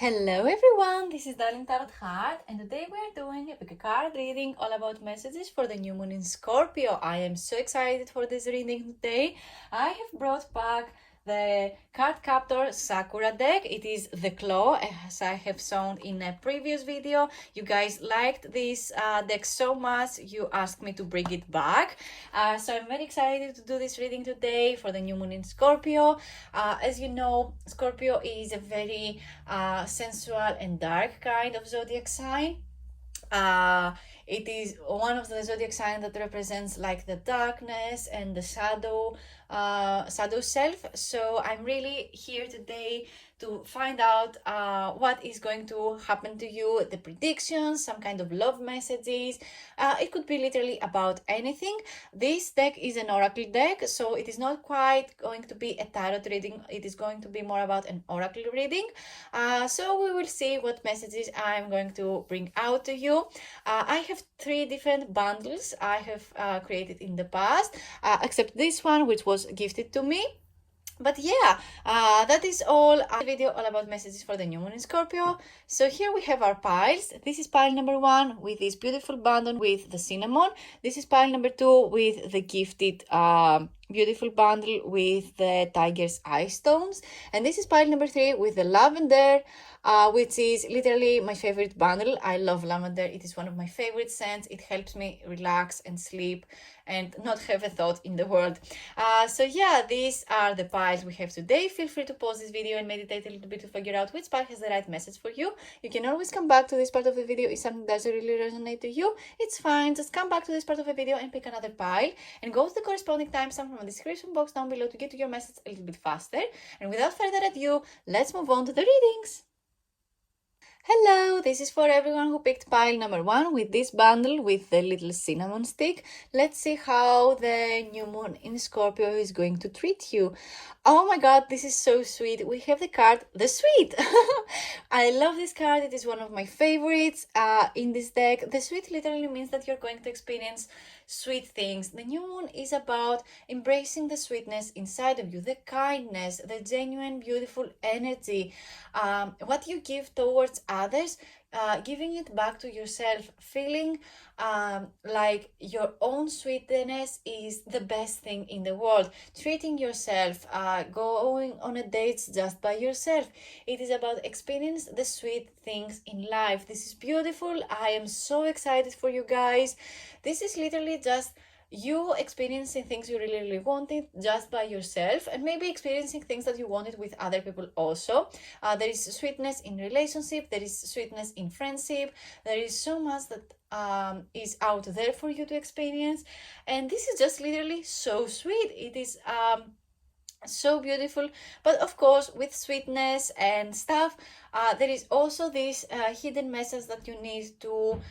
Hello everyone, this is Darling Tarot Heart, and today we are doing a card reading all about messages for the new moon in Scorpio. I am so excited for this reading today. I have brought back the Cardcaptor Sakura deck. It is the claw, as I have shown in a previous video. You guys liked this deck so much, you asked me to bring it back. So I'm very excited to do this reading today for the new moon in Scorpio. As you know, Scorpio is a very sensual and dark kind of zodiac sign. It is one of the zodiac signs that represents like the darkness and the shadow self. So I'm really here today to find out what is going to happen to you, the predictions, some kind of love messages. It could be literally about anything. This deck is an oracle deck, so it is not quite going to be a tarot reading. It is going to be more about an oracle reading. So we will see what messages I'm going to bring out to you. I have 3 different bundles I have created in the past, except this one, which was gifted to me. But yeah, that is all. Video all about messages for the new moon in Scorpio. So here we have our piles. This is pile number 1 with this beautiful bundle with the cinnamon. This is pile number 2 with the gifted beautiful bundle with the tiger's eye stones. And this is pile number 3 with the lavender, which is literally my favorite bundle. I love lavender. It is one of my favorite scents. It helps me relax and sleep and not have a thought in the world. So yeah, these are the piles we have today. Feel free to pause this video and meditate a little bit to figure out which pile has the right message for you. You can always come back to this part of the video if something doesn't really resonate to you. It's fine, just come back to this part of the video and pick another pile and go to the corresponding timestamp from the description box down below to get to your message a little bit faster. And without further ado, let's move on to the readings. Hello, this is for everyone who picked pile number 1 with this bundle with the little cinnamon stick. Let's see how the new moon in Scorpio is going to treat you. Oh my god, this is so sweet. We have the card, the sweet. I love this card. It is one of my favorites in this deck. The sweet literally means that you're going to experience sweet things. The new moon is about embracing the sweetness inside of you, the kindness, the genuine, beautiful energy, what you give towards others, giving it back to yourself, feeling like your own sweetness is the best thing in the world, treating yourself, going on a date just by yourself. It is about experiencing the sweet things in life. This is beautiful. I am so excited for you guys. This is literally just you experiencing things you really wanted just by yourself, and maybe experiencing things that you wanted with other people also. There is sweetness in relationship, there is sweetness in friendship, there is so much that is out there for you to experience, and this is just literally so sweet. It is so beautiful. But of course, with sweetness and stuff, there is also this hidden message that you need to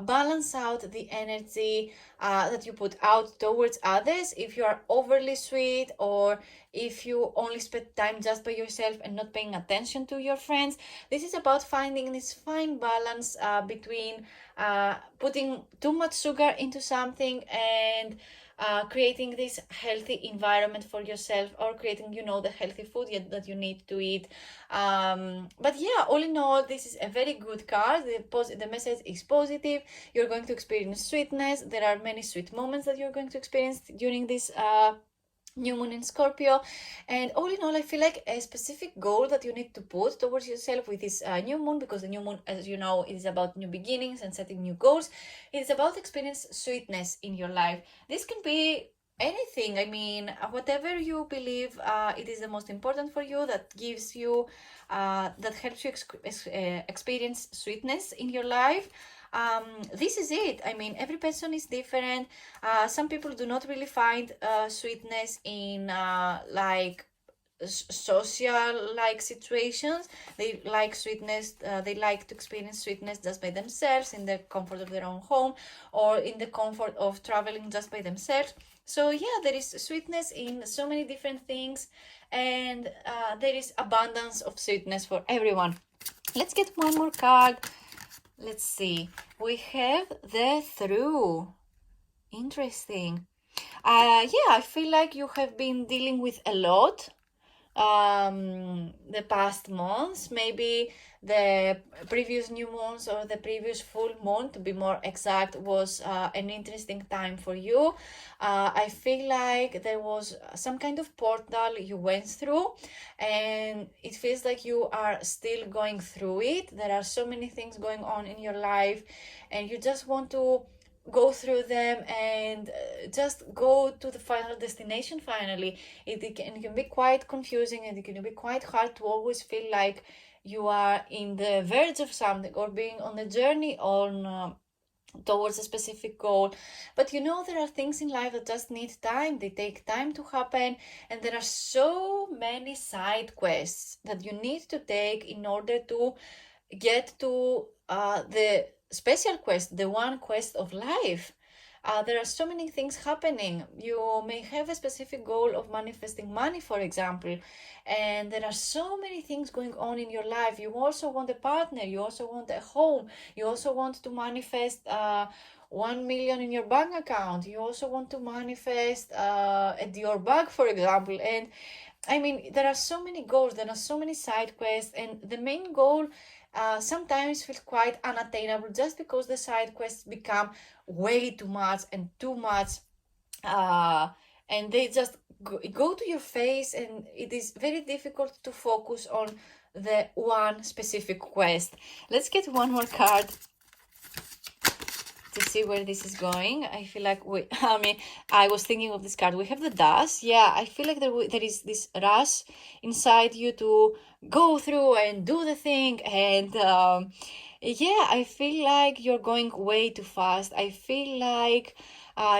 balance out the energy that you put out towards others. If you are overly sweet, or if you only spend time just by yourself and not paying attention to your friends, this is about finding this fine balance between putting too much sugar into something and creating this healthy environment for yourself, or creating, the healthy food that you need to eat. But yeah, all in all, this is a very good card. The message is positive. You're going to experience sweetness. There are many sweet moments that you're going to experience during this new moon in Scorpio. And all in all, I feel like a specific goal that you need to put towards yourself with this new moon, because the new moon, as you know, is about new beginnings and setting new goals. It is about experience sweetness in your life. This can be anything. I mean, whatever you believe it is the most important for you, that gives you that helps you experience sweetness in your life. This is it. I mean, every person is different. Some people do not really find sweetness in like social like situations. They like sweetness, they like to experience sweetness just by themselves, in the comfort of their own home, or in the comfort of traveling just by themselves. So yeah, there is sweetness in so many different things, and there is abundance of sweetness for everyone. Let's get one more card. Let's see. We have the Through. Interesting. Yeah, I feel like you have been dealing with a lot the past months, maybe the previous new moons or the previous full moon, to be more exact, was an interesting time for you. I feel like there was some kind of portal you went through, and it feels like you are still going through it. There are so many things going on in your life, and you just want to go through them and just go to the final destination finally. It can be quite confusing, and it can be quite hard to always feel like you are in the verge of something or being on a journey on towards a specific goal. But you know, there are things in life that just need time. They take time to happen, and there are so many side quests that you need to take in order to get to the special quest, the one quest of life. There are so many things happening. You may have a specific goal of manifesting money, for example, and there are so many things going on in your life. You also want a partner, you also want a home, you also want to manifest 1 million in your bank account, you also want to manifest a Dior bag, for example. And I mean, there are so many goals, there are so many side quests, and the main goal sometimes feels quite unattainable just because the side quests become way too much and too much, and they just go to your face, and it is very difficult to focus on the one specific quest. Let's get one more card to see where this is going. I feel like I was thinking of this card. We have the dust. Yeah, I feel like there is this rush inside you to go through and do the thing. And yeah, I feel like you're going way too fast. I feel like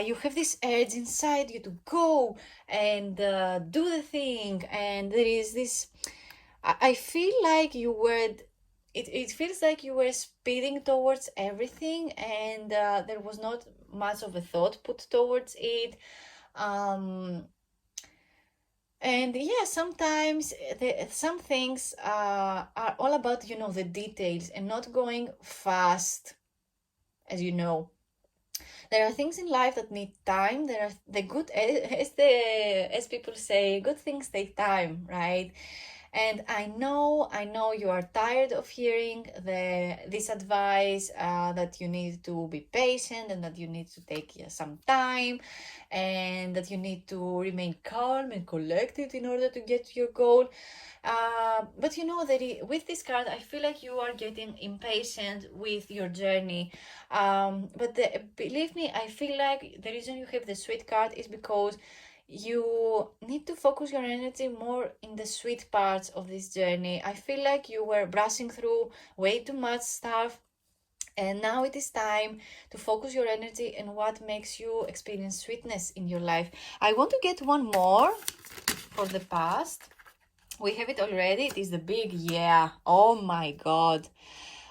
you have this urge inside you to go and do the thing. And there is this, I feel like it feels like you were speeding towards everything, and there was not much of a thought put towards it. And yeah, sometimes some things are all about, you know, the details and not going fast, as you know. There are things in life that need time. There are the good, as people say, good things take time, right? And I know you are tired of hearing this advice, that you need to be patient and that you need to take some time and that you need to remain calm and collected in order to get to your goal. But you know that with this card, I feel like you are getting impatient with your journey. But believe me, I feel like the reason you have the sweet card is because you need to focus your energy more in the sweet parts of this journey. I feel like you were brushing through way too much stuff, and now it is time to focus your energy on what makes you experience sweetness in your life. I want to get one more for the past. We have it already. It is the big yeah. Oh my god.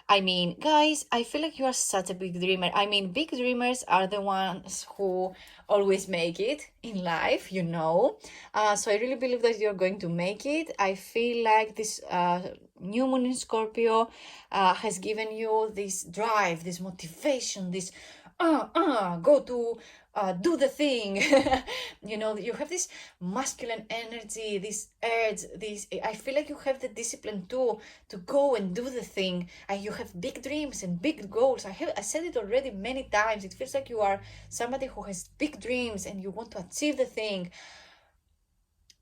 I mean, guys, I feel like you are such a big dreamer. I mean, big dreamers are the ones who always make it in life, you know. So I really believe that you're going to make it. I feel like this new moon in Scorpio has given you this drive, this motivation, this go to do the thing. You know, you have this masculine energy, this urge, this, I feel like you have the discipline too to go and do the thing. And you have big dreams and big goals. I said it already many times. It feels like you are somebody who has big dreams and you want to achieve the thing.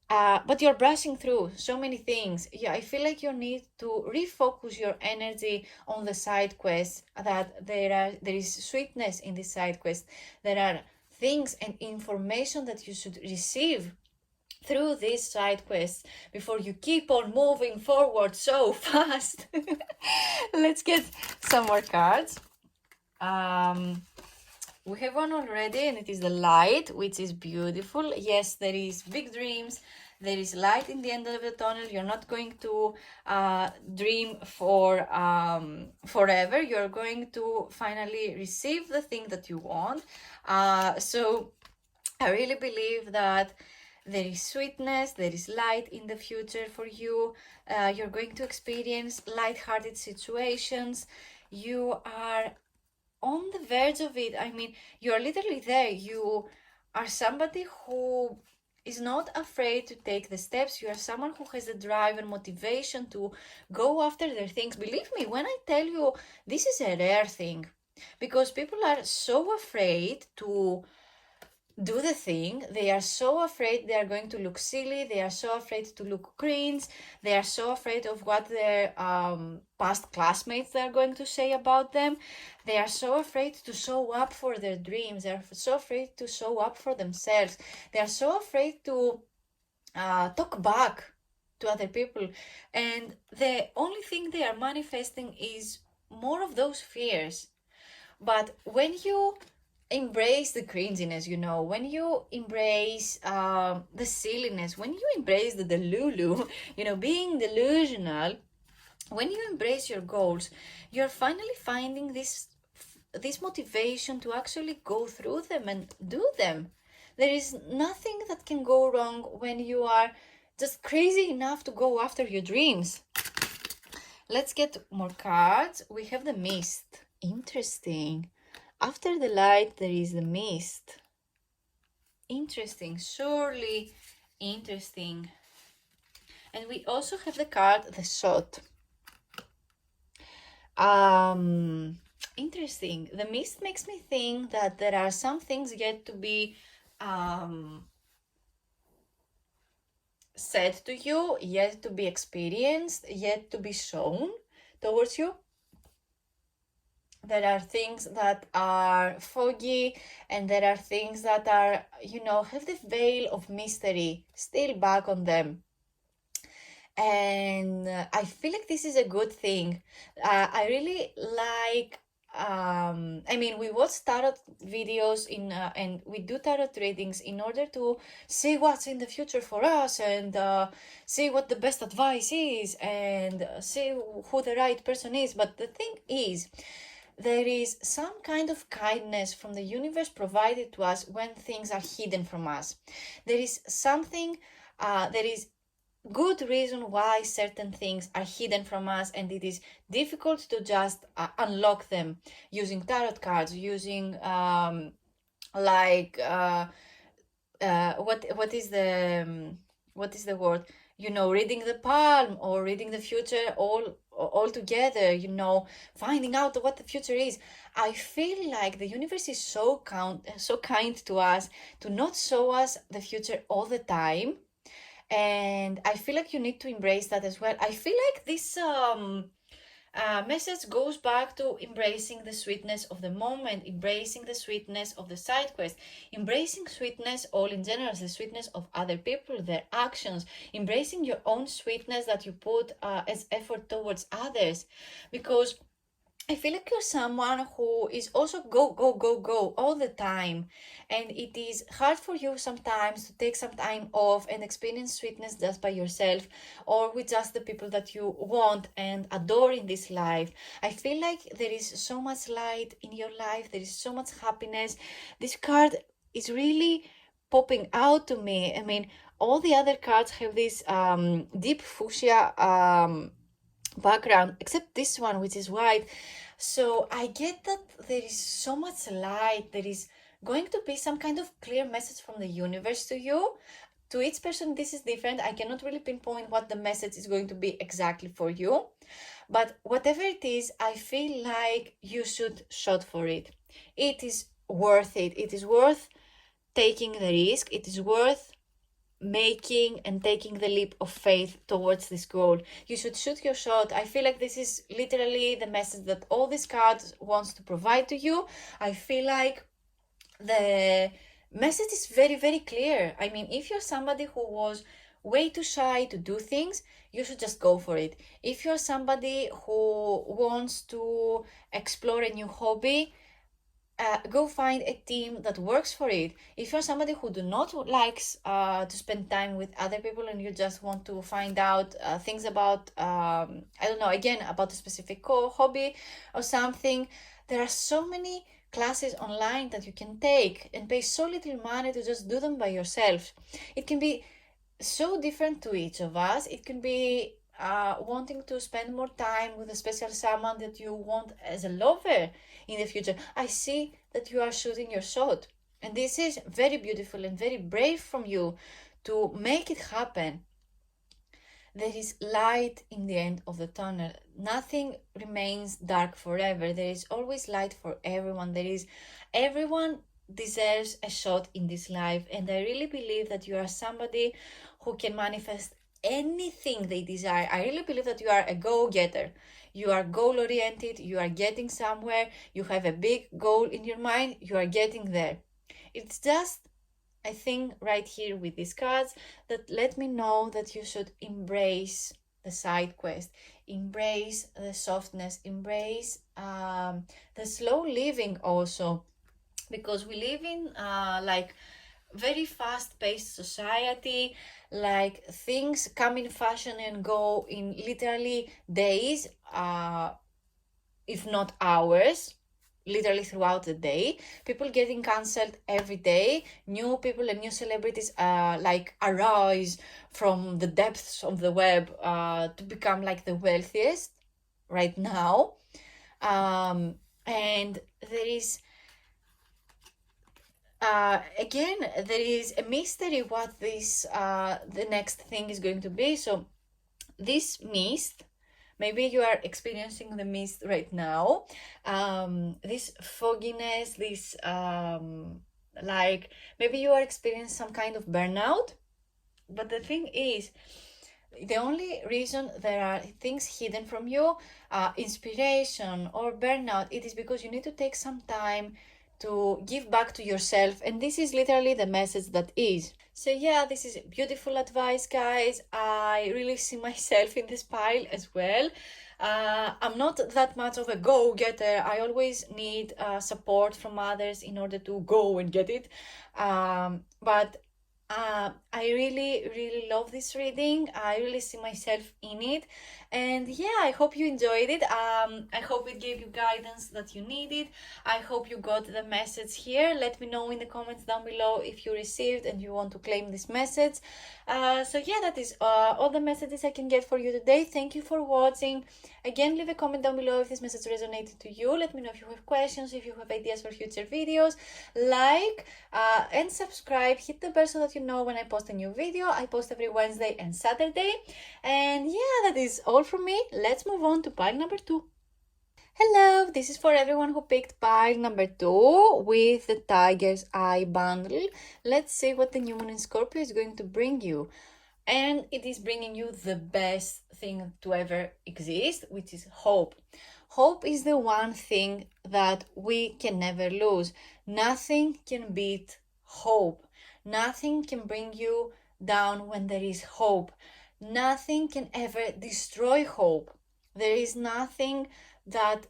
But you're brushing through so many things. Yeah, I feel like you need to refocus your energy on the side quests, that there is sweetness in the side quest. There are things and information that you should receive through these side quests before you keep on moving forward so fast. Let's get some more cards. We have one already, and it is the light, which is beautiful. Yes, there is big dreams. There is light in the end of the tunnel. You're not going to dream for forever. You're going to finally receive the thing that you want. So I really believe that there is sweetness, there is light in the future for you. You're going to experience light-hearted situations. You are on the verge of it. I mean, you're literally there. You are somebody who is not afraid to take the steps. You are someone who has the drive and motivation to go after their things. Believe me when I tell you, this is a rare thing, because people are so afraid to do the thing. They are so afraid they are going to look silly. They are so afraid to look cringe. They are so afraid of what their past classmates are going to say about them. They are so afraid to show up for their dreams. They are so afraid to show up for themselves. They are so afraid to talk back to other people. And the only thing they are manifesting is more of those fears. But when you embrace the cringiness, when you embrace the silliness, when you embrace the delulu, being delusional, when you embrace your goals, you're finally finding this motivation to actually go through them and do them. There is nothing that can go wrong when you are just crazy enough to go after your dreams. Let's get more cards. We have the Mist. Interesting. After the light, there is the mist. Interesting, surely interesting. And we also have the card, the Shot. Interesting. The mist makes me think that there are some things yet to be said to you, yet to be experienced, yet to be shown towards you. There are things that are foggy, and there are things that are, have the veil of mystery still back on them. And I feel like this is a good thing. I really like, we watch tarot videos and we do tarot readings in order to see what's in the future for us, and see what the best advice is, and see who the right person is. But the thing is, there is some kind of kindness from the universe provided to us when things are hidden from us. There is something, there is good reason why certain things are hidden from us, and it is difficult to just unlock them using tarot cards, using what is the word? Reading the palm or reading the future all together, finding out what the future is. I feel like the universe is so kind to us to not show us the future all the time. And I feel like you need to embrace that as well. I feel like this message goes back to embracing the sweetness of the moment, embracing the sweetness of the side quest, embracing sweetness all in general, the sweetness of other people, their actions, embracing your own sweetness that you put as effort towards others. Because I feel like you're someone who is also go all the time, and it is hard for you sometimes to take some time off and experience sweetness just by yourself or with just the people that you want and adore in this life. I feel like there is so much light in your life, there is so much happiness. This card is really popping out to me. All the other cards have this deep fuchsia background, except this one, which is white. So I get that there is so much light. There is going to be some kind of clear message from the universe to you. To each person this is different. I cannot really pinpoint what the message is going to be exactly for you, but whatever it is, I feel like you should shoot for it. It is worth it. It is worth taking the risk. It is worth making and taking the leap of faith towards this goal. You should shoot your shot. I feel like this is literally the message that all these cards wants to provide to you. I feel like the message is very, very clear. If you're somebody who was way too shy to do things, you should just go for it. If you're somebody who wants to explore a new hobby, go find a team that works for it. If you're somebody who do not likes to spend time with other people and you just want to find out things about about a specific hobby or something, there are so many classes online that you can take and pay so little money to just do them by yourself. It can be so different to each of us. It can be wanting to spend more time with a special someone that you want as a lover in the future. I see that you are shooting your shot, and this is very beautiful and very brave from you to make it happen. There is light in the end of the tunnel. Nothing remains dark forever. There is always light for everyone. Everyone deserves a shot in this life, and I really believe that you are somebody who can manifest anything they desire. I really believe that you are a go-getter. You are goal-oriented, you are getting somewhere, you have a big goal in your mind, you are getting there. It's just, I think, right here with these cards that let me know that you should embrace the side quest, embrace the softness, embrace the slow living also, because we live in like very fast-paced society. Like things come in fashion and go in literally days, if not hours, literally throughout the day. People getting cancelled every day. New people and new celebrities like arise from the depths of the web to become like the wealthiest right now. And there is again, there is a mystery what this the next thing is going to be. So this mist, maybe you are experiencing the mist right now, this fogginess, this like maybe you are experiencing some kind of burnout. But the thing is, the only reason there are things hidden from you, inspiration or burnout, it is because you need to take some time to give back to yourself, and this is literally the message that is. So yeah, this is beautiful advice, guys. I really see myself in this pile as well. I'm not that much of a go-getter. I always need support from others in order to go and get it. But I really love this reading. I really see myself in it, and yeah, I hope you enjoyed it. I hope it gave you guidance that you needed. I hope you got the message here. Let me know in the comments down below if you received and you want to claim this message. So yeah, that is all the messages I can get for you today. Thank you for watching. Again, leave a comment down below if this message resonated to you. Let me know if you have questions, if you have ideas for future videos. Like and subscribe. Hit the bell so that you know when I post a new video. I post every Wednesday and Saturday. And yeah, that is all from me. Let's move on to pile number 2. Hello, this is for everyone who picked pile number 2 with the Tiger's Eye bundle. Let's see what the new moon in Scorpio is going to bring you. And it is bringing you the best thing to ever exist, which is hope. Hope is the one thing that we can never lose. Nothing can beat hope. Nothing can bring you down when there is hope. Nothing can ever destroy hope. There is nothing that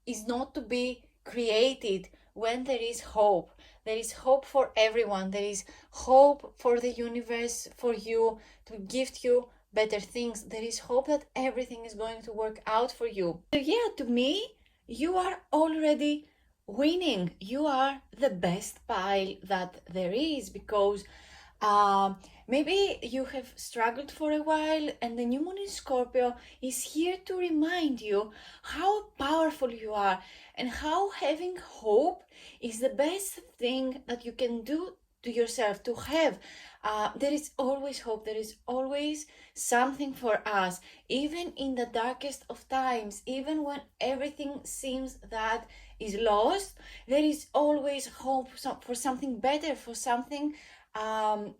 is not to be created when there is hope. There is hope for everyone. There is hope for the universe, for you, to gift you better things. There is hope that everything is going to work out for you. So yeah, to me, you are already winning. You are the best pile that there is, because maybe you have struggled for a while, and the new moon in Scorpio is here to remind you how powerful you are and how having hope is the best thing that you can do to yourself, to have. There is always hope. There is always something for us, even in the darkest of times, even when everything seems that is lost. There is always hope for something better, for something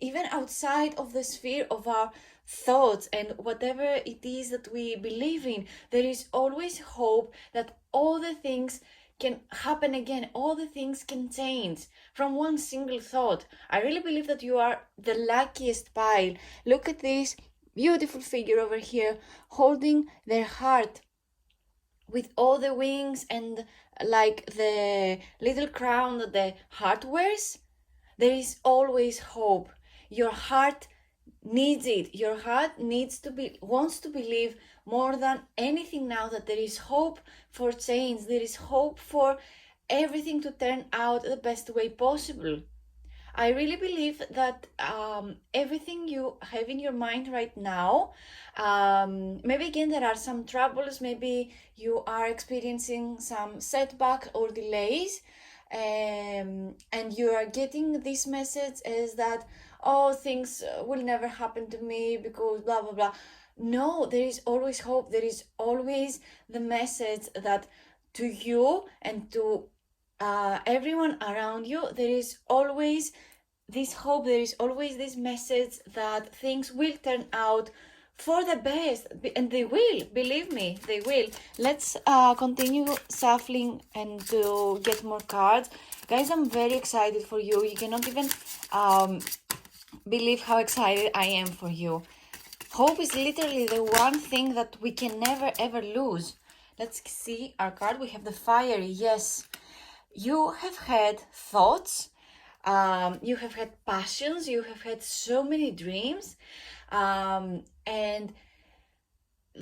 even outside of the sphere of our thoughts and whatever it is that we believe in. There is always hope that all the things can happen again. All the things can change from one single thought. I really believe that you are the luckiest pile. Look at this beautiful figure over here holding their heart with all the wings and like the little crown that the heart wears. There is always hope. Your heart needs it. Your heart wants to believe more than anything now that there is hope for change. There is hope for everything to turn out the best way possible. I really believe that everything you have in your mind right now, maybe again there are some troubles, maybe you are experiencing some setbacks or delays, and you are getting this message is that, oh, things will never happen to me because blah, blah, blah. No, there is always hope. There is always the message that to you and to everyone around you, there is always this hope, there is always this message that things will turn out for the best, and they will, believe me, they will. Let's continue shuffling and to get more cards. Guys, I'm very excited for you. You cannot even believe how excited I am for you. Hope is literally the one thing that we can never ever lose. Let's see our card. We have the fiery. Yes, you have had thoughts, you have had passions, you have had so many dreams, and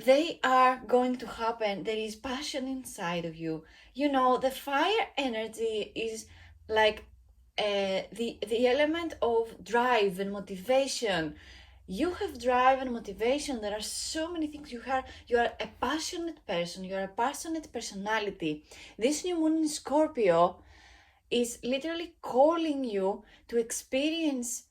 they are going to happen. There is passion inside of you. You know, the fire energy is like the element of drive and motivation. You have drive and motivation. There are so many things. You are a passionate person. You are a passionate personality. This new moon in Scorpio is literally calling you to experience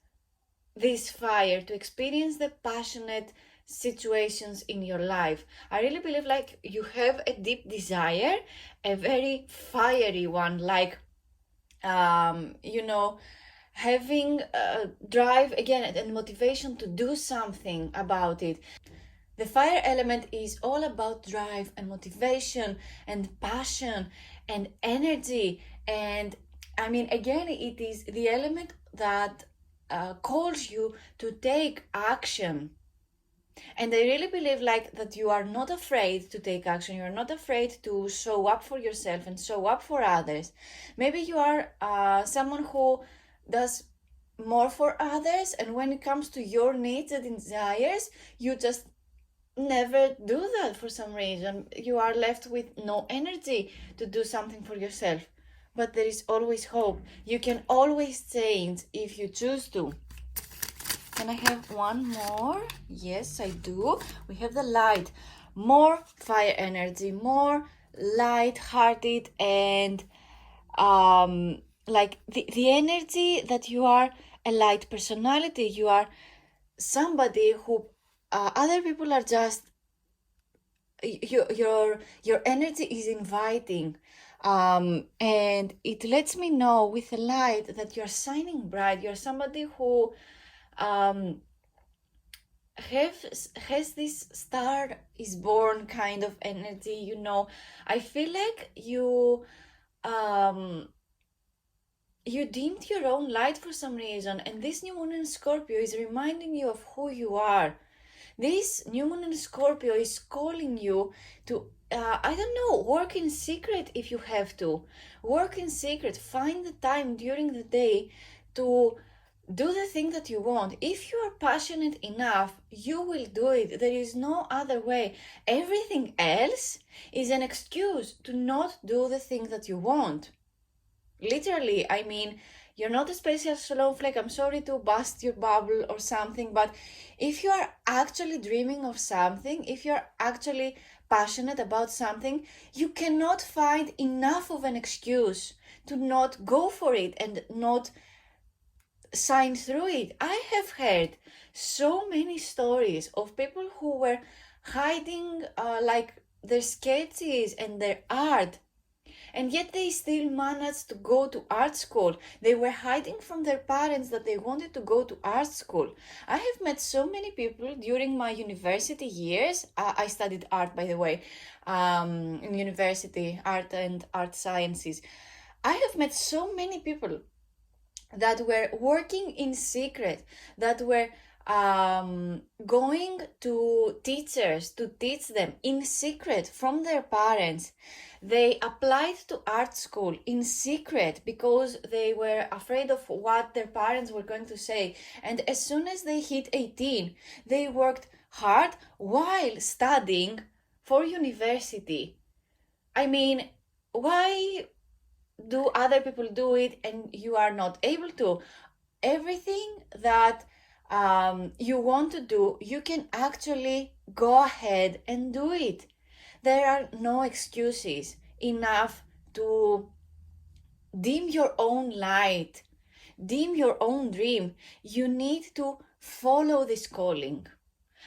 this fire, to experience the passionate situations in your life. I really believe like you have a deep desire, a very fiery one, like you know, having drive again and motivation to do something about it. The fire element is all about drive and motivation and passion and energy. And I mean, again, it is the element that calls you to take action. And I really believe like that you are not afraid to take action. You are not afraid to show up for yourself and show up for others. Maybe you are someone who does more for others, and when it comes to your needs and desires, you just never do that for some reason. You are left with no energy to do something for yourself. But there is always hope. You can always change if you choose to. Can I have one more? Yes, I do. We have the light. More fire energy, more light-hearted, and like the energy that you are a light personality. You are somebody who other people are just your energy is inviting, and it lets me know with the light that you're shining bright. You're somebody who has this star is born kind of energy. You know, I feel like you dimmed your own light for some reason, and this new moon in Scorpio is reminding you of who you are. This new moon in Scorpio is calling you to, I don't know, work in secret if you have to. Work in secret. Find the time during the day to do the thing that you want. If you are passionate enough, you will do it. There is no other way. Everything else is an excuse to not do the thing that you want. Literally, I mean, you're not a special snowflake. I'm sorry to bust your bubble or something, but if you are actually dreaming of something, if you're actually passionate about something, you cannot find enough of an excuse to not go for it and not sign through it. I have heard so many stories of people who were hiding like their sketches and their art, and yet they still managed to go to art school. They were hiding from their parents that they wanted to go to art school. I have met so many people during my university years. I studied art, by the way, in university, art and art sciences. I have met so many people that were working in secret, that were going to teachers to teach them in secret from their parents. They applied to art school in secret because they were afraid of what their parents were going to say. And as soon as they hit 18, they worked hard while studying for university. I mean, why do other people do it and you are not able to? Everything that you want to do, you can actually go ahead and do it. There are no excuses enough to dim your own light. dim your own dream. You need to follow this calling.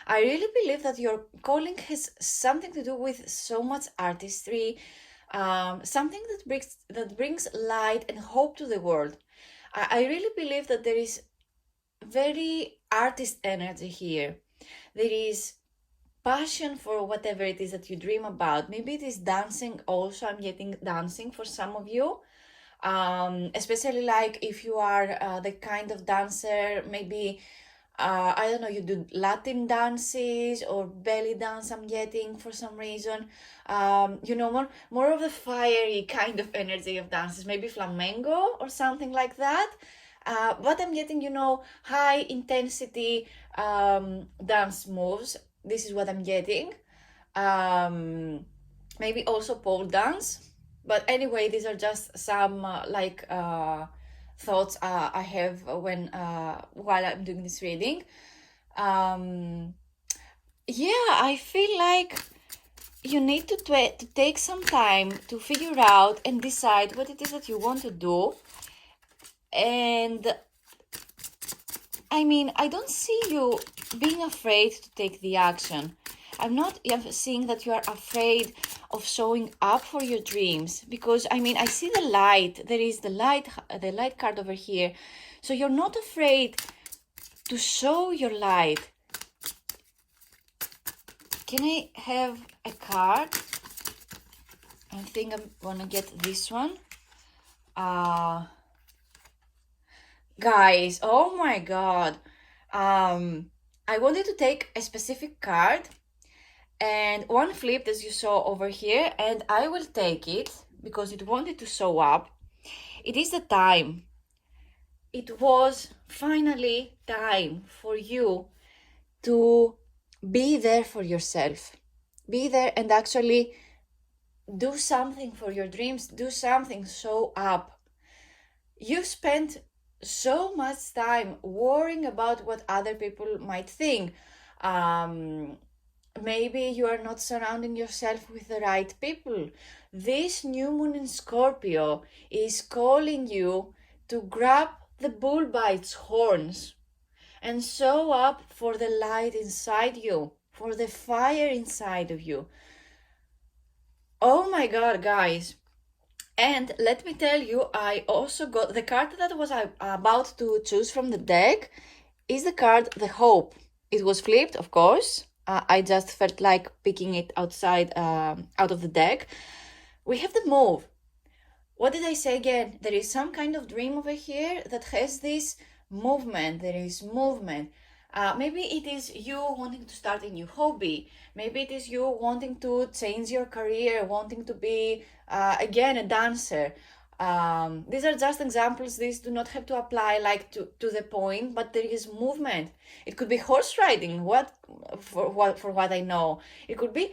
I really believe that your calling has something to do with so much artistry, something that brings light and hope to the world. I really believe that there is very artist energy here. There is passion for whatever it is that you dream about. Maybe it is dancing also. I'm getting dancing for some of you. Especially like if you are the kind of dancer, maybe I don't know, you do Latin dances or belly dance. I'm getting for some reason, more of the fiery kind of energy of dances, maybe flamenco or something like that. But I'm getting, high intensity dance moves. This is what I'm getting. Maybe also pole dance. But anyway, these are just some thoughts I have while I'm doing this reading. I feel like you need to take some time to figure out and decide what it is that you want to do. And I don't see you being afraid to take the action. I'm not seeing that you are afraid of showing up for your dreams, because I see the light. There is the light card over here. So you're not afraid to show your light. Can I have a card? I think I'm gonna get this one. Guys, oh my god. I wanted to take a specific card, and one flipped as you saw over here, and I will take it because it wanted to show up. It is the time. It was finally time for you to be there for yourself. Be there and actually do something for your dreams. Do something, show up. You spent so much time worrying about what other people might think. Maybe you are not surrounding yourself with the right people. This new moon in Scorpio is calling you to grab the bull by its horns and show up for the light inside you, for the fire inside of you. Oh my god, guys. And let me tell you, I also got the card that I was about to choose from the deck is the card, the Hope. It was flipped, of course. I just felt like picking it out of the deck. We have the Move. What did I say again? There is some kind of dream over here that has this movement. There is movement. Maybe it is you wanting to start a new hobby. Maybe it is you wanting to change your career, wanting to be, again, a dancer. These are just examples. These do not have to apply to the point, but there is movement. It could be horse riding, for what I know. It could be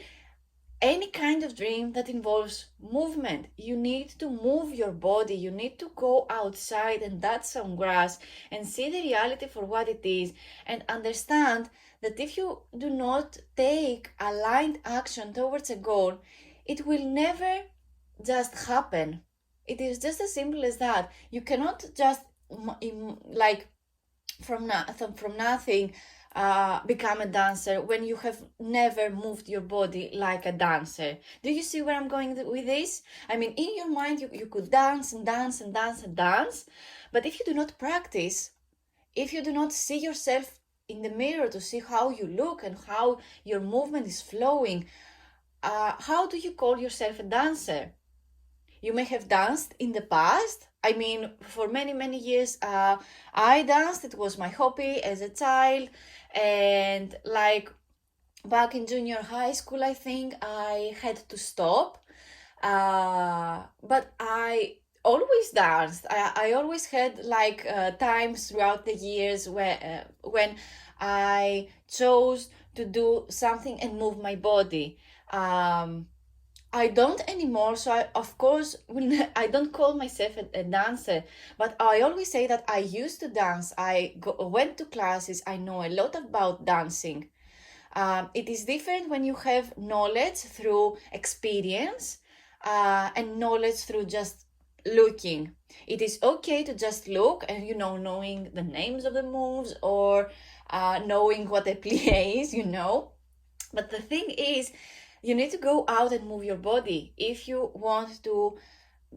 any kind of dream that involves movement. You need to move your body. You need to go outside and touch some grass and see the reality for what it is, and understand that if you do not take aligned action towards a goal, it will never just happen. It is just as simple as that. You cannot just from nothing become a dancer when you have never moved your body like a dancer. Do you see where I'm going with this? In your mind, you could dance and dance and dance and dance, but if you do not practice, if you do not see yourself in the mirror to see how you look and how your movement is flowing, how do you call yourself a dancer? You may have danced in the past. For many, many years, I danced. It was my hobby as a child. And back in junior high school, I think I had to stop. But I always danced. I always had times throughout the years when I chose to do something and move my body. I don't anymore, so I don't call myself a dancer, but I always say that I used to dance. I went to classes. I know a lot about dancing. It is different when you have knowledge through experience and knowledge through just looking. It is okay to just look and, you know, knowing the names of the moves or knowing what a plie is, you know. But the thing is, you need to go out and move your body if you want to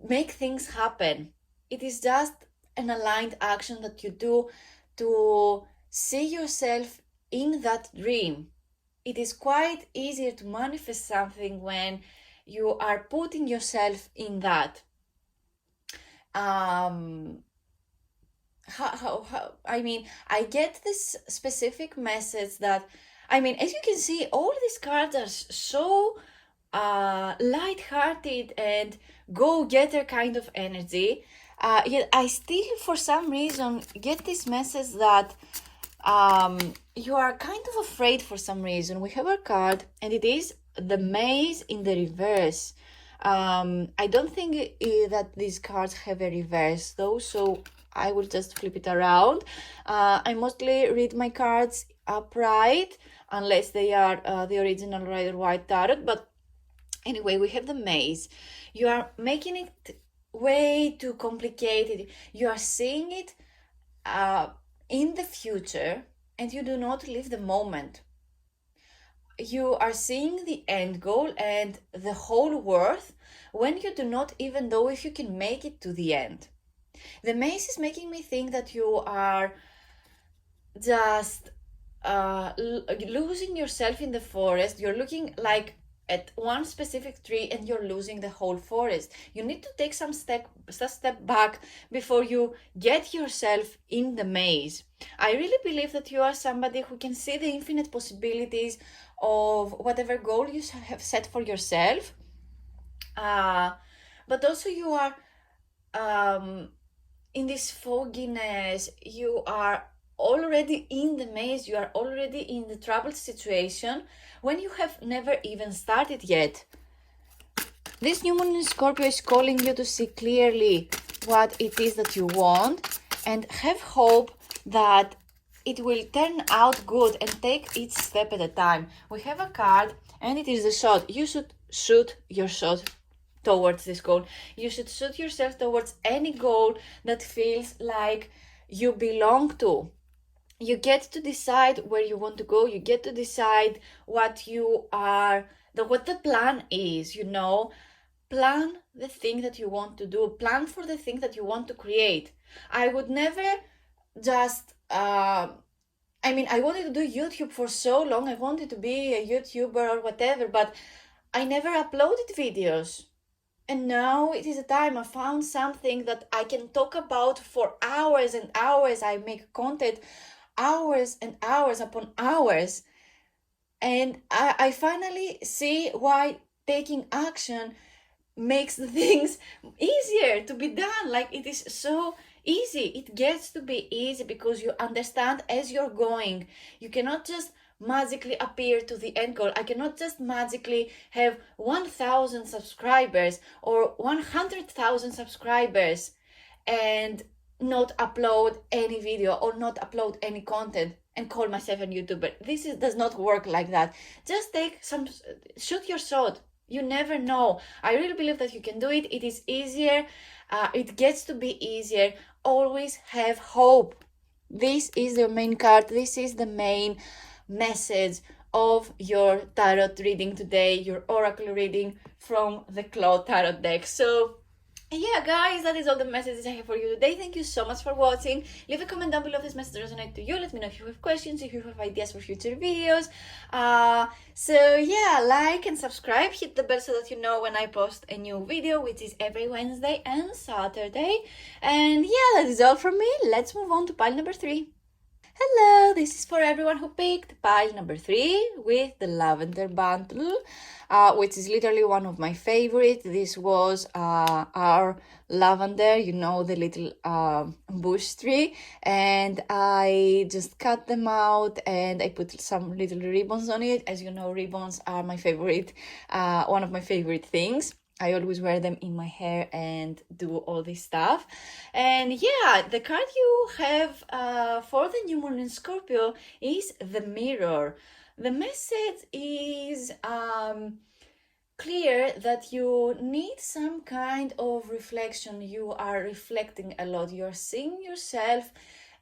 make things happen. It is just an aligned action that you do to see yourself in that dream. It is quite easier to manifest something when you are putting yourself in that. I mean, I get this specific message that, I mean, as you can see, all these cards are so light-hearted and go-getter kind of energy. Yet I still, for some reason, get this message that you are kind of afraid for some reason. We have a card, and it is the maze in the reverse. I don't think that these cards have a reverse though, so I will just flip it around. I mostly read my cards upright, unless they are the original Rider White Tarot, but anyway, we have the maze. You are making it way too complicated. You are seeing it in the future, and you do not live the moment. You are seeing the end goal and the whole worth when you do not even know if you can make it to the end. The maze is making me think that you are just losing yourself in the forest. You're looking like at one specific tree and you're losing the whole forest. You need to take some step back before you get yourself in the maze. I really believe that you are somebody who can see the infinite possibilities of whatever goal you have set for yourself, but also you are in this fogginess. You are already in the maze. You are already in the troubled situation when you have never even started yet. This new moon in Scorpio is calling you to see clearly what it is that you want and have hope that it will turn out good, and take each step at a time. We have a card and it is the shot. You should shoot your shot towards this goal. You should shoot yourself towards any goal that feels like you belong to. You get to decide where you want to go. You get to decide what you are, what the plan is, you know. Plan the thing that you want to do. Plan for the thing that you want to create. I would never just I mean, I wanted to do YouTube for so long. I wanted to be a YouTuber or whatever, but I never uploaded videos. And now it is a time. I found something that I can talk about for hours and hours. I make content hours and hours upon hours. And I finally see why taking action makes the things easier to be done. Like, it is so easy. It gets to be easy because you understand as you're going. You cannot just magically appear to the end goal. I cannot just magically have 1,000 subscribers or 100,000 subscribers and not upload any video or not upload any content and call myself a YouTuber. This does not work like that. Just shoot your shot. You never know. I really believe that you can do it. It is easier. It gets to be easier. Always have hope. This is the main card. This is the main message of your tarot reading today, your oracle reading from the Claw Tarot deck. So yeah, guys, that is all the messages I have for you today. Thank you so much for watching. Leave a comment down below if this message resonates to you. Let me know if you have questions, if you have ideas for future videos. So yeah, like and subscribe. Hit the bell so that you know when I post a new video, which is every Wednesday and Saturday. And yeah, that is all from me. Let's move on to pile number 3. Hello, this is for everyone who picked pile number 3 with the lavender bundle, which is literally one of my favorites. This was our lavender, you know, the little bush tree, and I just cut them out and I put some little ribbons on it. As you know, ribbons are my favorite, one of my favorite things. I always wear them in my hair and do all this stuff. And yeah, the card you have for the new moon in Scorpio is the Mirror. The message is clear that you need some kind of reflection. You are reflecting a lot. You're seeing yourself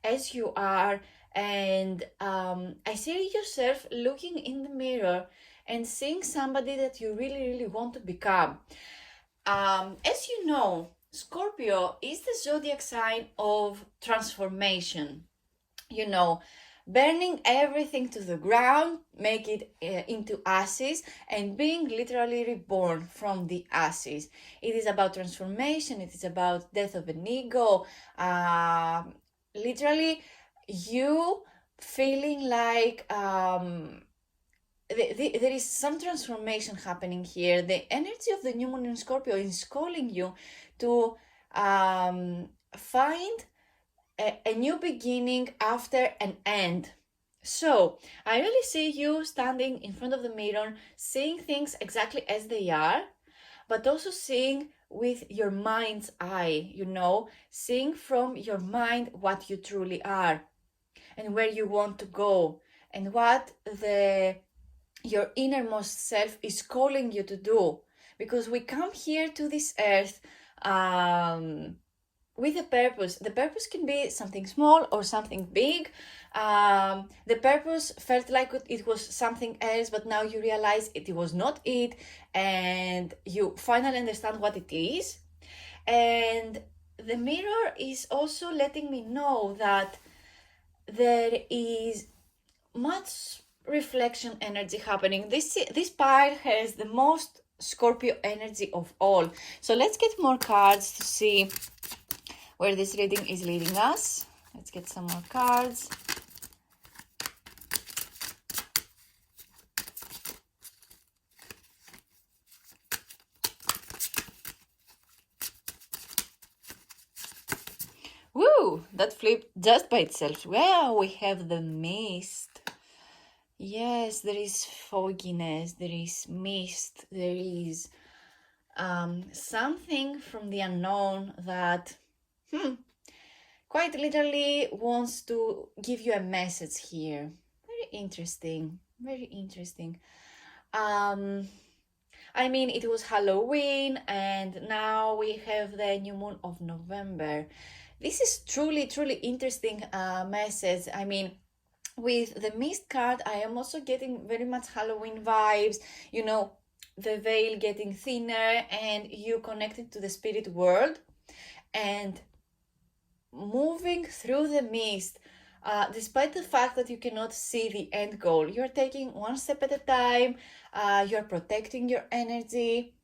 as you are, and I see yourself looking in the mirror and seeing somebody that you really want to become. As you know, Scorpio is the zodiac sign of transformation. You know, burning everything to the ground, make it into ashes, and being literally reborn from the ashes. It is about transformation, it is about death of an ego. Literally, you feeling like there is some transformation happening here. The energy of the new moon in Scorpio is calling you to find a new beginning after an end. So I really see you standing in front of the mirror, seeing things exactly as they are, but also seeing with your mind's eye, you know, seeing from your mind what you truly are and where you want to go and what your innermost self is calling you to do. Because we come here to this earth with a purpose. The purpose can be something small or something big. The purpose felt like it was something else, but now you realize it was not it, and you finally understand what it is. And the mirror is also letting me know that there is much reflection energy happening. This pile has the most Scorpio energy of all. So let's get more cards to see where this reading is leading us. Let's get some more cards. Woo! That flipped just by itself. Well, we have the mist. Yes, there is fogginess, there is mist, there is something from the unknown that quite literally wants to give you a message here. Very interesting, very interesting. I mean, it was Halloween and now we have the new moon of November. This is truly interesting message. I mean, with the mist card, I am also getting very much Halloween vibes, you know, the veil getting thinner and you connected to the spirit world and moving through the mist. Despite the fact that you cannot see the end goal, you're taking one step at a time, you're protecting your energy.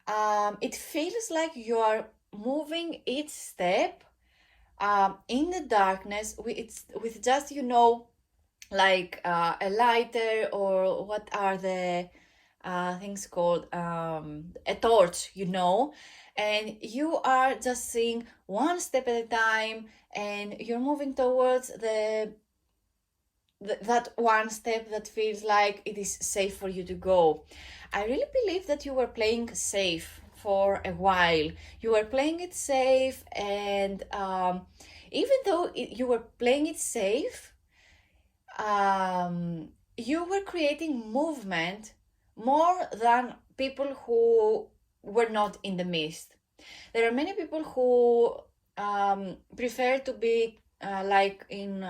It feels like you are moving each step in the darkness with just, you know, like a lighter, or what are the things called, a torch, you know, and you are just seeing one step at a time and you're moving towards that one step that feels like it is safe for you to go. I really believe that you were playing safe for a while. You were playing it safe, and even though you were playing it safe, you were creating movement more than people who were not in the mist. There are many people who prefer to be like in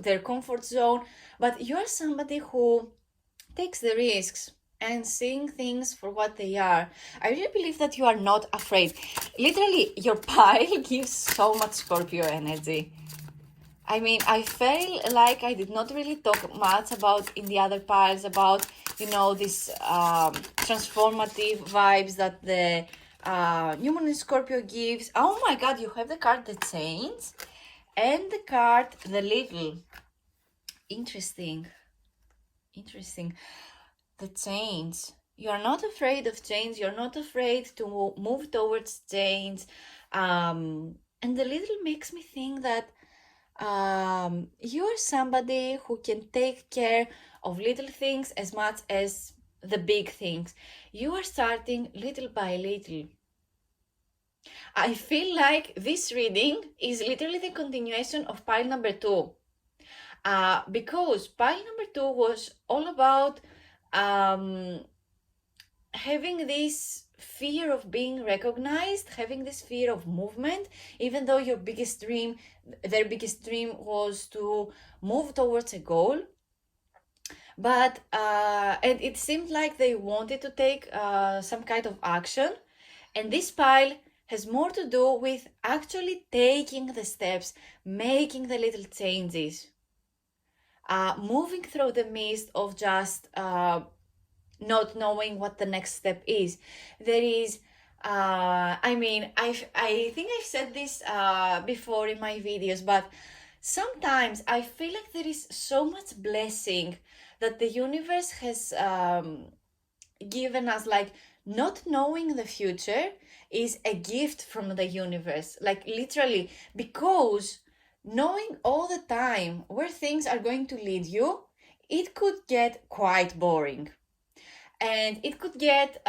their comfort zone, but you're somebody who takes the risks and seeing things for what they are. I really believe that you are not afraid. Literally, your pile gives so much Scorpio energy. I mean, I feel like I did not really talk much about in the other piles about, you know, this transformative vibes that the new moon in Scorpio gives. Oh my God, you have the card The Chains and the card The Little. Interesting. The Chains. You are not afraid of change. You're not afraid to move towards change. And The Little makes me think that you are somebody who can take care of little things as much as the big things. You are starting little by little. I feel like this reading is literally the continuation of pile number 2. Because pile number 2 was all about having this fear of being recognized, having this fear of movement, even though their biggest dream was to move towards a goal. But and it seemed like they wanted to take some kind of action, and this pile has more to do with actually taking the steps, making the little changes, moving through the mist of just not knowing what the next step is. There is I think I've said this before in my videos, but sometimes I feel like there is so much blessing that the universe has given us. Like, not knowing the future is a gift from the universe, like literally, because knowing all the time where things are going to lead you, it could get quite boring, and it could get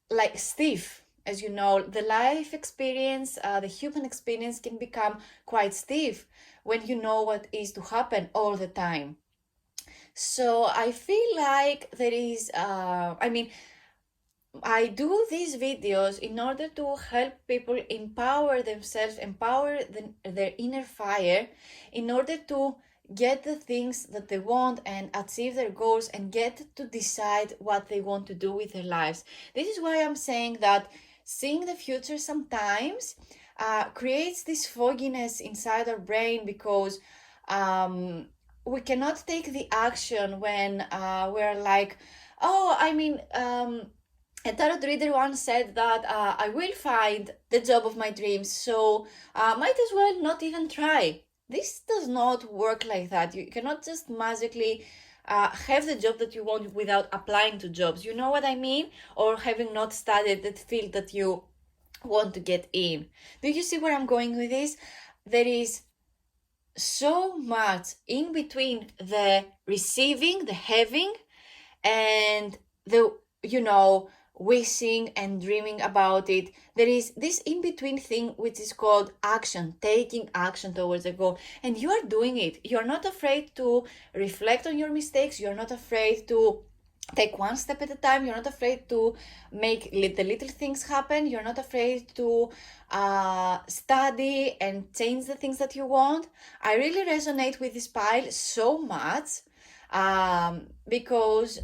like stiff. As you know, the life experience, the human experience can become quite stiff when you know what is to happen all the time. So I feel like there is, I do these videos in order to help people empower themselves, empower their inner fire, in order to get the things that they want and achieve their goals and get to decide what they want to do with their lives. This is why I'm saying that seeing the future sometimes creates this fogginess inside our brain, because we cannot take the action when we're like, a tarot reader once said that I will find the job of my dreams, so might as well not even try. This does not work like that. You cannot just magically have the job that you want without applying to jobs. You know what I mean? Or having not studied that field that you want to get in. Do you see where I'm going with this? There is so much in between the receiving, the having, and the, wishing and dreaming about it. There is this in between thing which is called action, taking action towards a goal, and you are doing it. You're not afraid to reflect on your mistakes. You're not afraid to take one step at a time. You're not afraid to make the little things happen. You're not afraid to study and change the things that you want. I really resonate with this pile so much, because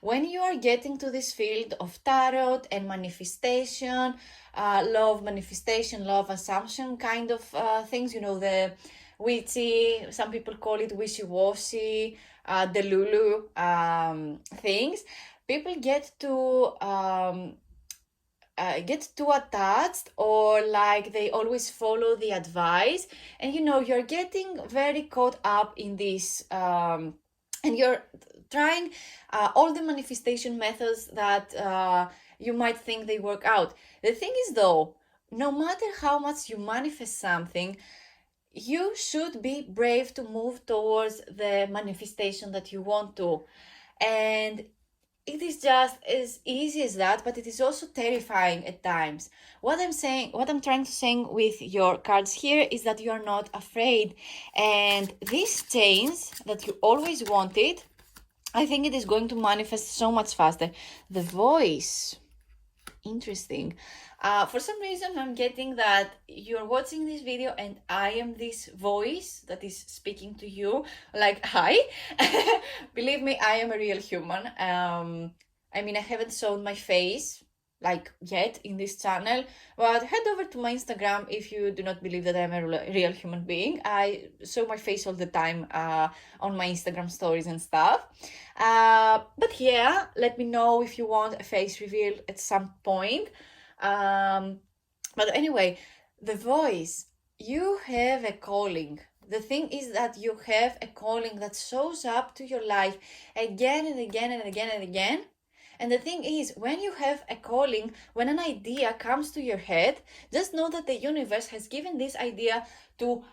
when you are getting to this field of tarot and manifestation, love assumption kind of things, the witchy, some people call it wishy-washy, the Lulu things, people get too attached, or like they always follow the advice, and you're getting very caught up in this, and you're trying all the manifestation methods that you might think they work out. The thing is, though, no matter how much you manifest something, you should be brave to move towards the manifestation that you want to. And it is just as easy as that, but it is also terrifying at times. What I'm trying to say with your cards here is that you are not afraid. And these chains that you always wanted, I think it is going to manifest so much faster. The voice. Interesting. For some reason, I'm getting that you're watching this video and I am this voice that is speaking to you, like, hi. Believe me, I am a real human. I haven't shown my face like yet in this channel, but head over to my Instagram if you do not believe that I'm a real human being. I show my face all the time on my Instagram stories and stuff. But yeah, let me know if you want a face reveal at some point. But anyway, the voice, you have a calling. The thing is that you have a calling that shows up to your life again and again and again and again. And the thing is, when you have a calling, when an idea comes to your head, just know that the universe has given this idea to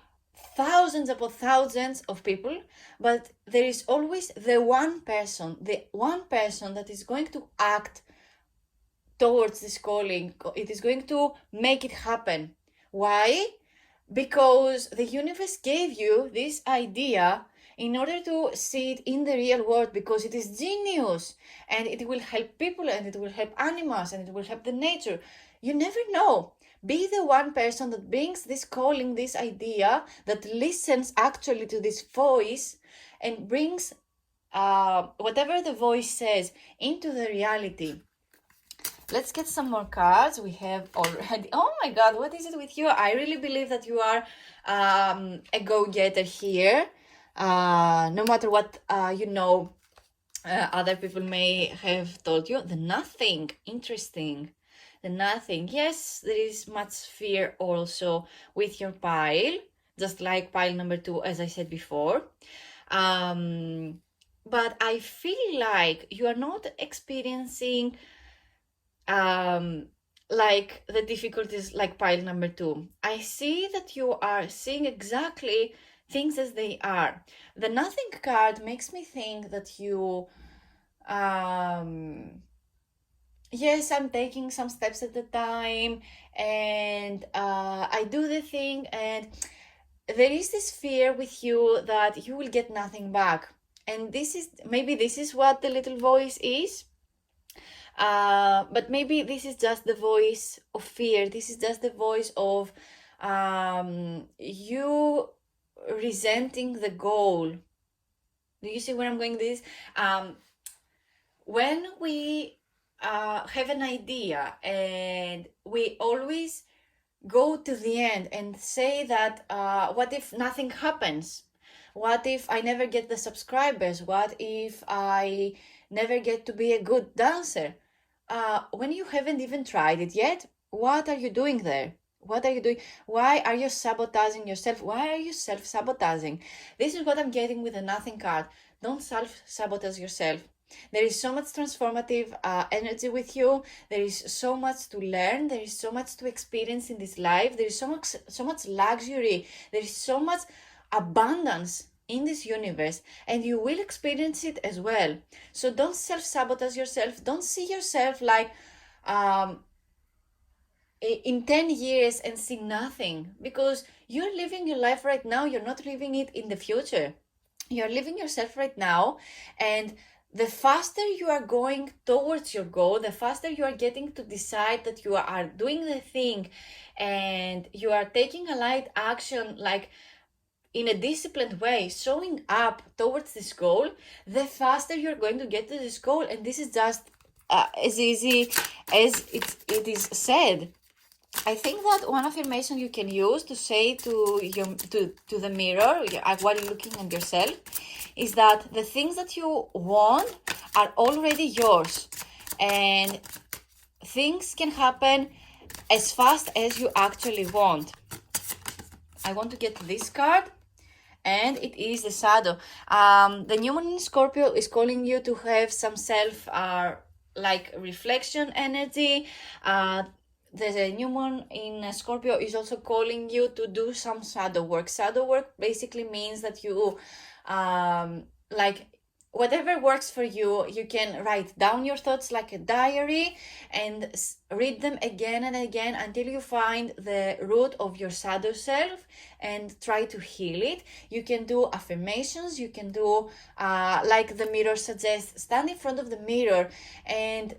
thousands upon thousands of people, but there is always the one person that is going to act towards this calling. It is going to make it happen. Why? Because the universe gave you this idea in order to see it in the real world, because it is genius and it will help people and it will help animals and it will help the nature. You never know. Be the one person that brings this calling, this idea, that listens actually to this voice and brings whatever the voice says into the reality. Let's get some more cards. We have already, oh my God, what is it with you? I really believe that you are a go-getter here. No matter what, other people may have told you. The Nothing, interesting. The Nothing, yes, there is much fear also with your pile, just like pile number 2, as I said before. But I feel like you are not experiencing like the difficulties like pile number 2. I see that you are seeing exactly things as they are. The Nothing card makes me think that you yes, I'm taking some steps at a time, and I do the thing, and there is this fear with you that you will get nothing back. And this is what the little voice is. But maybe this is just the voice of fear. This is just the voice of you resenting the goal. Do you see where I'm going with this? When we have an idea and we always go to the end and say that what if nothing happens? What if I never get the subscribers? What if I never get to be a good dancer? When you haven't even tried it yet, what are you doing there? What are you doing? Why are you sabotaging yourself? Why are you self-sabotaging? This is what I'm getting with the Nothing card. Don't self-sabotage yourself. There is so much transformative energy with you. There is so much to learn. There is so much to experience in this life. There is so much luxury. There is so much abundance in this universe, and you will experience it as well. So don't self-sabotage yourself. Don't see yourself like in 10 years and see nothing, because you're living your life right now. You're not living it in the future. You're living yourself right now, and the faster you are going towards your goal, the faster you are getting to decide that you are doing the thing and you are taking a light action, like in a disciplined way, showing up towards this goal, the faster you're going to get to this goal. And this is just as easy as it is said. I think that one affirmation you can use to say to the mirror while you're looking at yourself is that the things that you want are already yours, and things can happen as fast as you actually want. I want to get this card, and it is the Shadow. The new moon in Scorpio is calling you to have some self reflection energy. The new moon in Scorpio is also calling you to do some shadow work. Shadow work basically means that you whatever works for you, you can write down your thoughts like a diary and read them again and again until you find the root of your shadow self and try to heal it. You can do affirmations. You can do like the mirror suggests, stand in front of the mirror and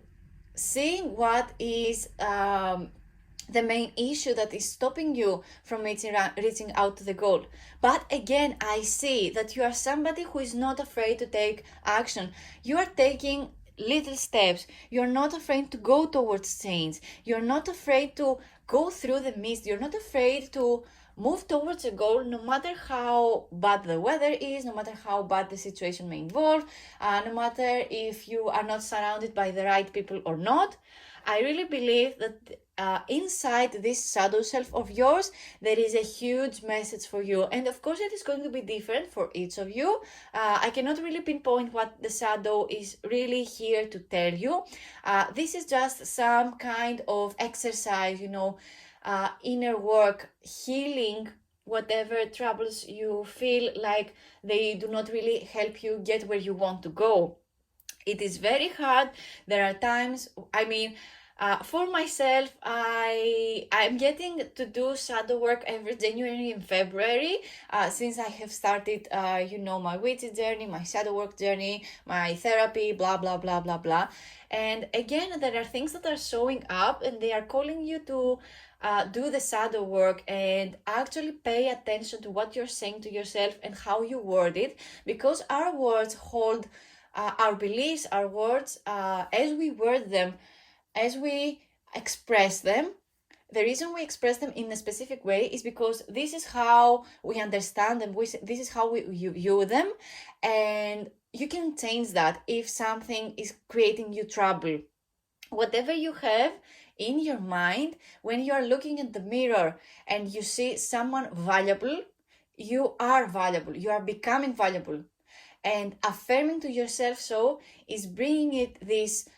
seeing what is the main issue that is stopping you from reaching out to the goal. But again, I see that you are somebody who is not afraid to take action. You are taking little steps. You're not afraid to go towards change. You're not afraid to go through the mist. You're not afraid to move towards a goal, no matter how bad the weather is, no matter how bad the situation may involve, no matter if you are not surrounded by the right people or not. I really believe that inside this shadow self of yours, there is a huge message for you. And of course, it is going to be different for each of you. I cannot really pinpoint what the shadow is really here to tell you. This is just some kind of exercise, inner work, healing whatever troubles you feel like they do not really help you get where you want to go. It is very hard. There are times, For myself, I'm getting to do shadow work every January and February, since I have started, my witchy journey, my shadow work journey, my therapy, blah blah blah blah blah. And again, there are things that are showing up, and they are calling you to do the shadow work and actually pay attention to what you're saying to yourself and how you word it, because our words hold our beliefs, our words, as we word them, as we express them. The reason we express them in a specific way is because this is how we understand them, this is how we view them, and you can change that if something is creating you trouble. Whatever you have in your mind, when you are looking at the mirror and you see someone valuable, you are valuable, you are becoming valuable. And affirming to yourself so is bringing this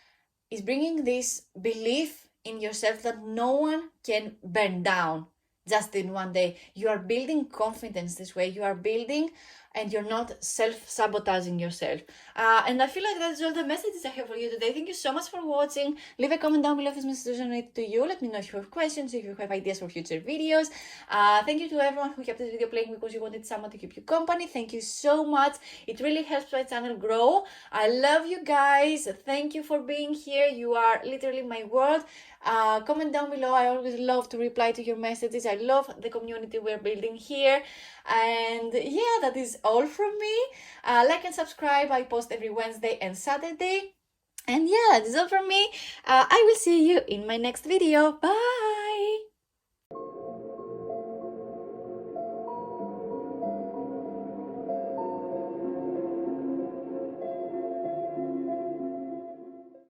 belief in yourself that no one can burn down just in one day. You are building confidence this way. You are building, and you're not self-sabotaging yourself. And I feel like that's all the messages I have for you today. Thank you so much for watching. Leave a comment down below if this message resonated to you. Let me know if you have questions, if you have ideas for future videos. Thank you to everyone who kept this video playing because you wanted someone to keep you company. Thank you so much. It really helps my channel grow. I love you guys. Thank you for being here. You are literally my world. Comment down below. I always love to reply to your messages. I love the community we're building here. And yeah, that is all from me. Like and subscribe. I post every Wednesday and Saturday. And yeah, that is all from me. I will see you in my next video. Bye!